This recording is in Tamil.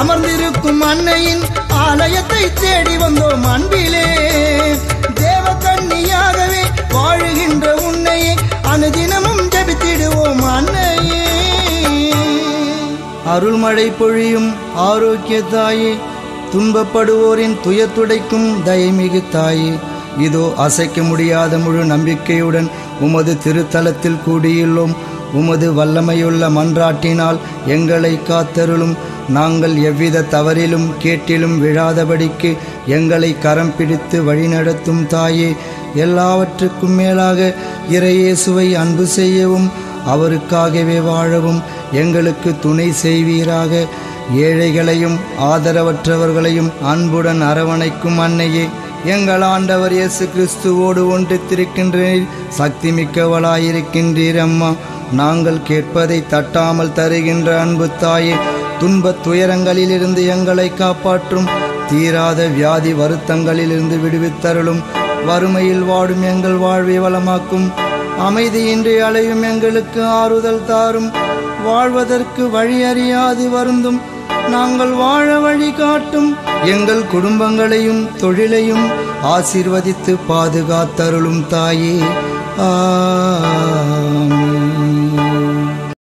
அமர்ந்திருக்கும் அன்னையின் ஆலயத்தை தேடி வந்தோம் அன்பிலே. தேவ கன்னியாகவே வாழுகின்ற உன்னையே அனுதினமும் ஜெபித்திடுவோம் அன்னையே. அருள்மழை பொழியும் ஆரோக்கிய தாயே, துன்பப்படுவோரின் துயர் துடைக்கும் தயமிகு தாயே, இதோ அசைக்க முடியாத முழு நம்பிக்கையுடன் உமது திருத்தலத்தில் கூடியுள்ளோம். உமது வல்லமையுள்ள மன்றாட்டினால் எங்களை காத்தருளும். நாங்கள் எவ்வித தவறிலும் கேட்டிலும் விழாதபடிக்கு எங்களை கரம் பிடித்து வழிநடத்தும் தாயே, எல்லாவற்றுக்கும் மேலாக இறையேசுவை அன்பு செய்யவும் அவருக்காகவே வாழவும் எங்களுக்கு துணை செய்வீராக. ஏழைகளையும் ஆதரவற்றவர்களையும் அன்புடன் அரவணைக்கும் அன்னையே, எங்கள் ஆண்டவர் இயேசு கிறிஸ்துவோடு ஒன்றித்திருக்கின்றீர், சக்தி மிக்கவளாயிருக்கின்றீர் அம்மா. நாங்கள் கேட்பதை தட்டாமல் தருகின்ற அன்பு தாயே, துன்பத் துயரங்களிலிருந்து எங்களை காப்பாற்றும். தீராத வியாதி வருத்தங்களிலிருந்து விடுவித்தருளும். வறுமையில் வாடும் எங்கள் வாழ்வை வளமாக்கும். அமைதியின்றி அலையும் எங்களுக்கு ஆறுதல் தாரும். வாழ்வதற்கு வழி அறியாது வருந்தும் நாங்கள் வாழ வழி காட்டும். எங்கள் குடும்பங்களையும் தொழிலையும் ஆசீர்வதித்து பாதுகாத்தருளும் தாயே. ஆமென்.